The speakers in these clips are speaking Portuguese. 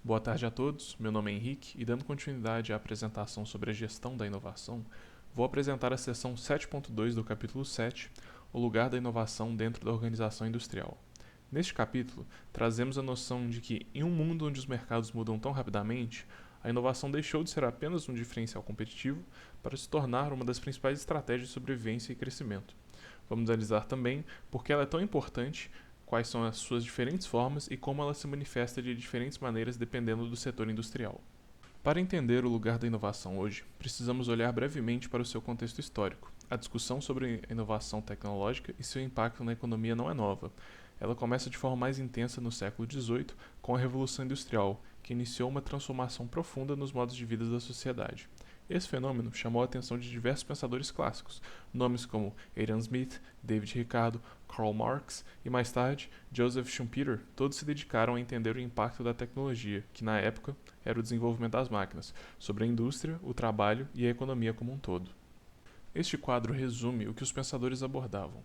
Boa tarde a todos, meu nome é Henrique e dando continuidade à apresentação sobre a gestão da inovação, vou apresentar a seção 7.2 do capítulo 7, o lugar da inovação dentro da organização industrial. Neste capítulo, trazemos a noção de que, em um mundo onde os mercados mudam tão rapidamente, a inovação deixou de ser apenas um diferencial competitivo para se tornar uma das principais estratégias de sobrevivência e crescimento. Vamos analisar também por que ela é tão importante, quais são as suas diferentes formas e como ela se manifesta de diferentes maneiras dependendo do setor industrial. Para entender o lugar da inovação hoje, precisamos olhar brevemente para o seu contexto histórico. A discussão sobre a inovação tecnológica e seu impacto na economia não é nova. Ela começa de forma mais intensa no século XVIII, com a Revolução Industrial, que iniciou uma transformação profunda nos modos de vida da sociedade. Esse fenômeno chamou a atenção de diversos pensadores clássicos, nomes como Adam Smith, David Ricardo, Karl Marx e, mais tarde, Joseph Schumpeter, todos se dedicaram a entender o impacto da tecnologia, que na época era o desenvolvimento das máquinas, sobre a indústria, o trabalho e a economia como um todo. Este quadro resume o que os pensadores abordavam.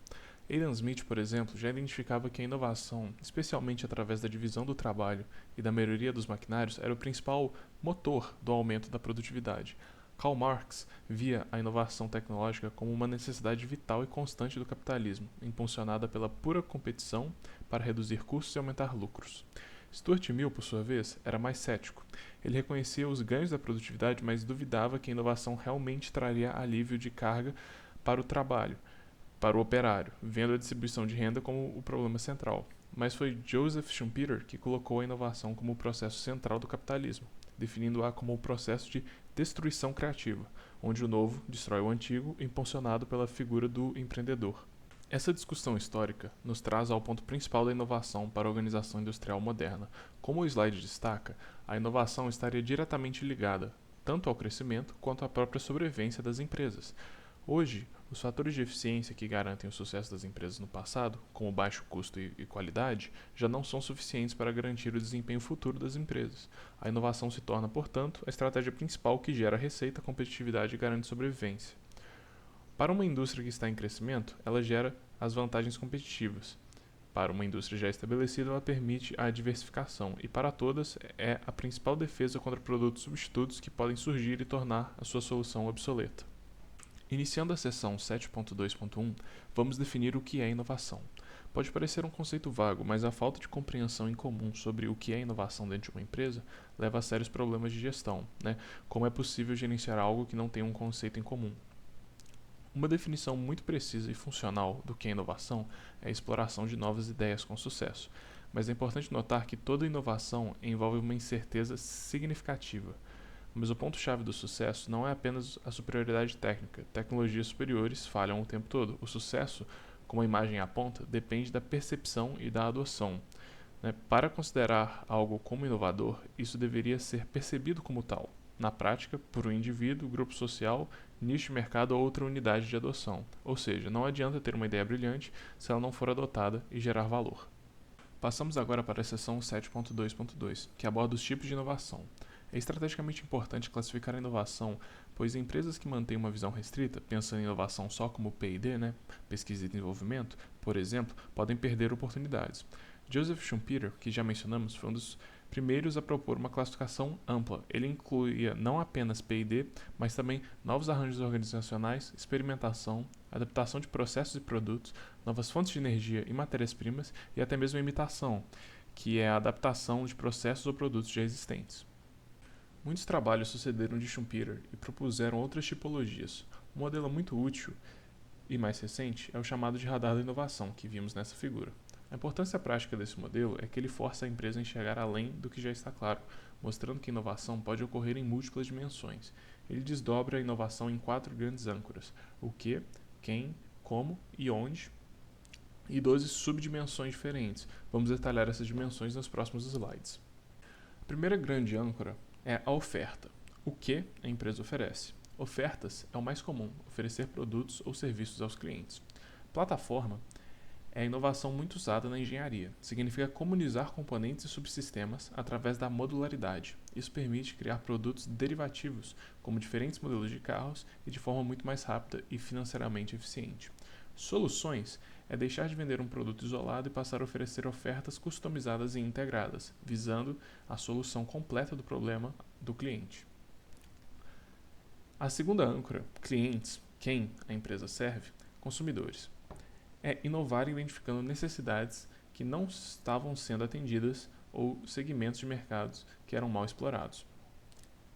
Adam Smith, por exemplo, já identificava que a inovação, especialmente através da divisão do trabalho e da melhoria dos maquinários, era o principal motor do aumento da produtividade. Karl Marx via a inovação tecnológica como uma necessidade vital e constante do capitalismo, impulsionada pela pura competição para reduzir custos e aumentar lucros. Stuart Mill, por sua vez, era mais cético. Ele reconhecia os ganhos da produtividade, mas duvidava que a inovação realmente traria alívio de carga para o trabalho, para o operário, vendo a distribuição de renda como o problema central. Mas foi Joseph Schumpeter que colocou a inovação como o processo central do capitalismo, definindo-a como o processo de destruição criativa, onde o novo destrói o antigo, impulsionado pela figura do empreendedor. Essa discussão histórica nos traz ao ponto principal da inovação para a organização industrial moderna. Como o slide destaca, a inovação estaria diretamente ligada tanto ao crescimento quanto à própria sobrevivência das empresas. Hoje, os fatores de eficiência que garantem o sucesso das empresas no passado, como baixo custo e qualidade, já não são suficientes para garantir o desempenho futuro das empresas. A inovação se torna, portanto, a estratégia principal que gera receita, competitividade e garante sobrevivência. Para uma indústria que está em crescimento, ela gera as vantagens competitivas. Para uma indústria já estabelecida, ela permite a diversificação e, para todas, é a principal defesa contra produtos substitutos que podem surgir e tornar a sua solução obsoleta. Iniciando a seção 7.2.1, vamos definir o que é inovação. Pode parecer um conceito vago, mas a falta de compreensão em comum sobre o que é inovação dentro de uma empresa leva a sérios problemas de gestão, Como é possível gerenciar algo que não tem um conceito em comum? Uma definição muito precisa e funcional do que é inovação é a exploração de novas ideias com sucesso, mas é importante notar que toda inovação envolve uma incerteza significativa. Mas o ponto-chave do sucesso não é apenas a superioridade técnica. Tecnologias superiores falham o tempo todo. O sucesso, como a imagem aponta, depende da percepção e da adoção. Para considerar algo como inovador, isso deveria ser percebido como tal, na prática, por um indivíduo, grupo social, nicho de mercado ou outra unidade de adoção. Ou seja, não adianta ter uma ideia brilhante se ela não for adotada e gerar valor. Passamos agora para a seção 7.2.2, que aborda os tipos de inovação. É estrategicamente importante classificar a inovação, pois empresas que mantêm uma visão restrita, pensando em inovação só como P&D, pesquisa e desenvolvimento, por exemplo, podem perder oportunidades. Joseph Schumpeter, que já mencionamos, foi um dos primeiros a propor uma classificação ampla. Ele incluía não apenas P&D, mas também novos arranjos organizacionais, experimentação, adaptação de processos e produtos, novas fontes de energia e matérias-primas e até mesmo a imitação, que é a adaptação de processos ou produtos já existentes. Muitos trabalhos sucederam de Schumpeter e propuseram outras tipologias. Um modelo muito útil e mais recente é o chamado de radar da inovação, que vimos nessa figura. A importância prática desse modelo é que ele força a empresa a enxergar além do que já está claro, mostrando que a inovação pode ocorrer em múltiplas dimensões. Ele desdobra a inovação em 4 grandes âncoras: o que, quem, como e onde, e 12 subdimensões diferentes. Vamos detalhar essas dimensões nos próximos slides. A primeira grande âncora é a oferta. O que a empresa oferece? Ofertas é o mais comum, oferecer produtos ou serviços aos clientes. Plataforma é a inovação muito usada na engenharia. Significa comunizar componentes e subsistemas através da modularidade. Isso permite criar produtos derivativos, como diferentes modelos de carros, e de forma muito mais rápida e financeiramente eficiente. Soluções é deixar de vender um produto isolado e passar a oferecer ofertas customizadas e integradas, visando a solução completa do problema do cliente. A segunda âncora, clientes, quem a empresa serve, consumidores, é inovar identificando necessidades que não estavam sendo atendidas ou segmentos de mercados que eram mal explorados.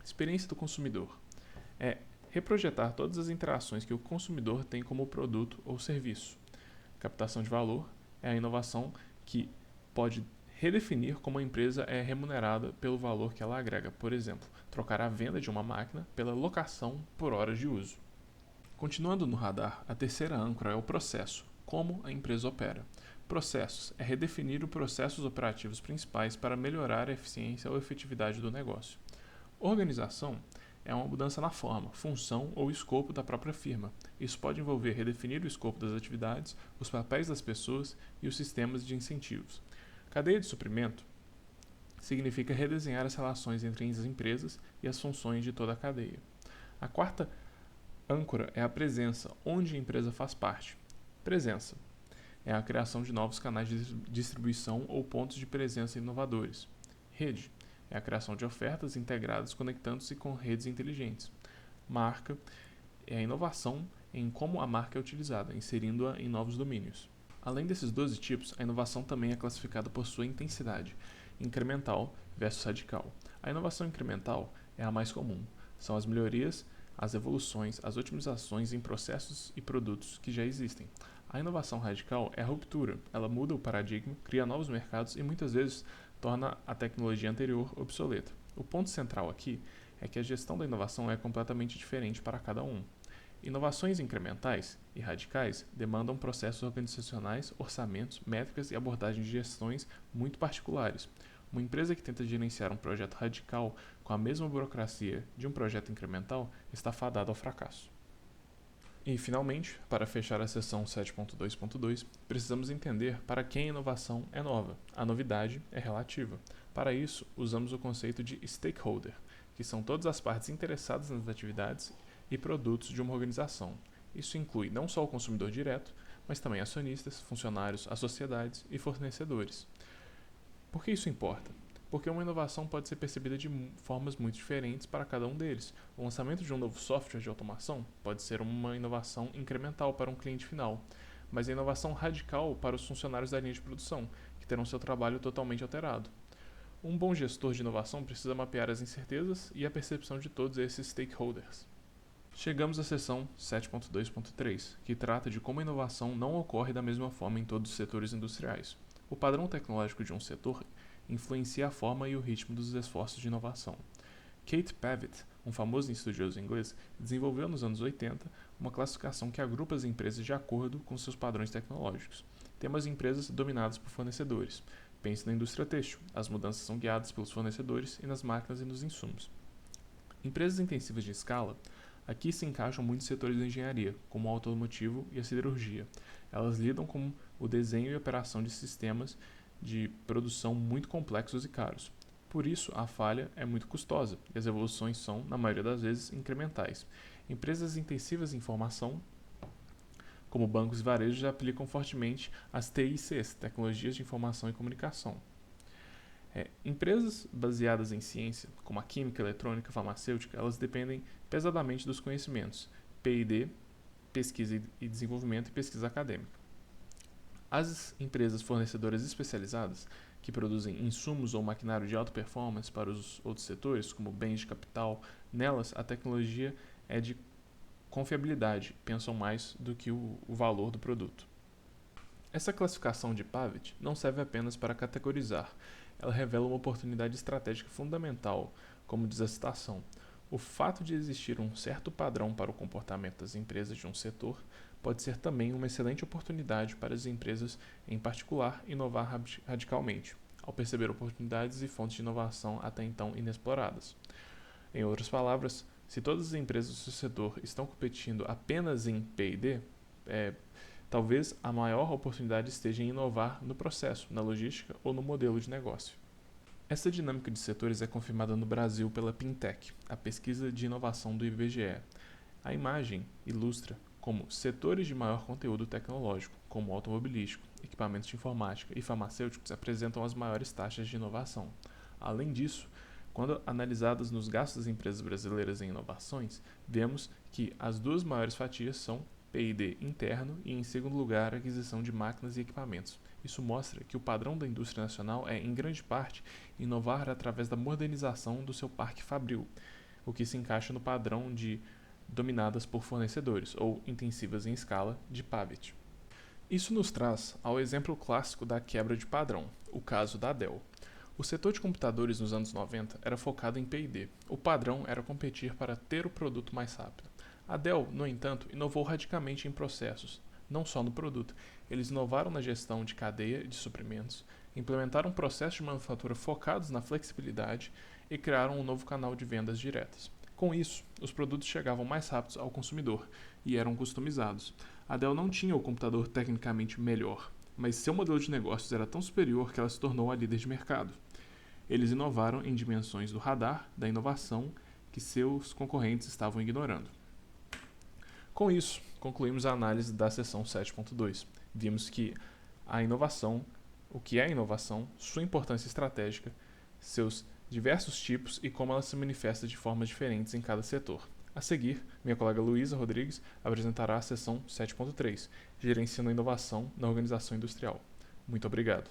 Experiência do consumidor é reprojetar todas as interações que o consumidor tem com o produto ou serviço. Captação de valor é a inovação que pode redefinir como a empresa é remunerada pelo valor que ela agrega, por exemplo, trocar a venda de uma máquina pela locação por horas de uso. Continuando no radar, a terceira âncora é o processo, como a empresa opera. Processos é redefinir os processos operativos principais para melhorar a eficiência ou efetividade do negócio. Organização é uma mudança na forma, função ou escopo da própria firma. Isso pode envolver redefinir o escopo das atividades, os papéis das pessoas e os sistemas de incentivos. Cadeia de suprimento significa redesenhar as relações entre as empresas e as funções de toda a cadeia. A quarta âncora é a presença, onde a empresa faz parte. Presença é a criação de novos canais de distribuição ou pontos de presença inovadores. Rede é a criação de ofertas integradas conectando-se com redes inteligentes. Marca é a inovação em como a marca é utilizada, inserindo-a em novos domínios. Além desses 12 tipos, a inovação também é classificada por sua intensidade, incremental versus radical. A inovação incremental é a mais comum. São as melhorias, as evoluções, as otimizações em processos e produtos que já existem. A inovação radical é a ruptura. Ela muda o paradigma, cria novos mercados e muitas vezes torna a tecnologia anterior obsoleta. O ponto central aqui é que a gestão da inovação é completamente diferente para cada um. Inovações incrementais e radicais demandam processos organizacionais, orçamentos, métricas e abordagens de gestões muito particulares. Uma empresa que tenta gerenciar um projeto radical com a mesma burocracia de um projeto incremental está fadada ao fracasso. E, finalmente, para fechar a seção 7.2.2, precisamos entender para quem a inovação é nova. A novidade é relativa. Para isso, usamos o conceito de stakeholder, que são todas as partes interessadas nas atividades e produtos de uma organização. Isso inclui não só o consumidor direto, mas também acionistas, funcionários, as sociedades e fornecedores. Por que isso importa? Porque uma inovação pode ser percebida de formas muito diferentes para cada um deles. O lançamento de um novo software de automação pode ser uma inovação incremental para um cliente final, mas a inovação radical para os funcionários da linha de produção, que terão seu trabalho totalmente alterado. Um bom gestor de inovação precisa mapear as incertezas e a percepção de todos esses stakeholders. Chegamos à seção 7.2.3, que trata de como a inovação não ocorre da mesma forma em todos os setores industriais. O padrão tecnológico de um setor influencia a forma e o ritmo dos esforços de inovação. Kate Pavitt, um famoso estudioso inglês, desenvolveu nos anos 80 uma classificação que agrupa as empresas de acordo com seus padrões tecnológicos. Temos empresas dominadas por fornecedores. Pense na indústria têxtil. As mudanças são guiadas pelos fornecedores e nas máquinas e nos insumos. Empresas intensivas de escala. Aqui se encaixam muitos setores da engenharia, como o automotivo e a siderurgia. Elas lidam com o desenho e operação de sistemas de produção muito complexos e caros. Por isso, a falha é muito custosa e as evoluções são, na maioria das vezes, incrementais. Empresas intensivas em informação, como bancos e varejos, já aplicam fortemente as TICs, Tecnologias de Informação e Comunicação. Empresas baseadas em ciência, como a química, eletrônica, farmacêutica, elas dependem pesadamente dos conhecimentos, P&D, pesquisa e desenvolvimento e pesquisa acadêmica. As empresas fornecedoras especializadas, que produzem insumos ou maquinário de alta performance para os outros setores, como bens de capital, nelas a tecnologia é de confiabilidade, pensam mais do que o valor do produto. Essa classificação de Pavitt não serve apenas para categorizar, ela revela uma oportunidade estratégica fundamental, como diz a citação. O fato de existir um certo padrão para o comportamento das empresas de um setor pode ser também uma excelente oportunidade para as empresas, em particular, inovar radicalmente, ao perceber oportunidades e fontes de inovação até então inexploradas. Em outras palavras, se todas as empresas do seu setor estão competindo apenas em P&D, talvez a maior oportunidade esteja em inovar no processo, na logística ou no modelo de negócio. Essa dinâmica de setores é confirmada no Brasil pela Pintec, a pesquisa de inovação do IBGE. A imagem ilustra como setores de maior conteúdo tecnológico, como automobilístico, equipamentos de informática e farmacêuticos, apresentam as maiores taxas de inovação. Além disso, quando analisadas nos gastos das empresas brasileiras em inovações, vemos que as duas maiores fatias são P&D interno e, em segundo lugar, a aquisição de máquinas e equipamentos. Isso mostra que o padrão da indústria nacional é, em grande parte, inovar através da modernização do seu parque fabril, o que se encaixa no padrão de dominadas por fornecedores, ou intensivas em escala, de Pavet. Isso nos traz ao exemplo clássico da quebra de padrão, o caso da Dell. O setor de computadores nos anos 90 era focado em P&D. O padrão era competir para ter o produto mais rápido. A Dell, no entanto, inovou radicalmente em processos, não só no produto. Eles inovaram na gestão de cadeia de suprimentos, implementaram processos de manufatura focados na flexibilidade e criaram um novo canal de vendas diretas. Com isso, os produtos chegavam mais rápidos ao consumidor e eram customizados. A Dell não tinha o computador tecnicamente melhor, mas seu modelo de negócios era tão superior que ela se tornou a líder de mercado. Eles inovaram em dimensões do radar da inovação que seus concorrentes estavam ignorando. Com isso, concluímos a análise da seção 7.2. Vimos que a inovação, o que é inovação, sua importância estratégica, seus diversos tipos e como ela se manifesta de formas diferentes em cada setor. A seguir, minha colega Luísa Rodrigues apresentará a seção 7.3, Gerenciando a Inovação na Organização Industrial. Muito obrigado.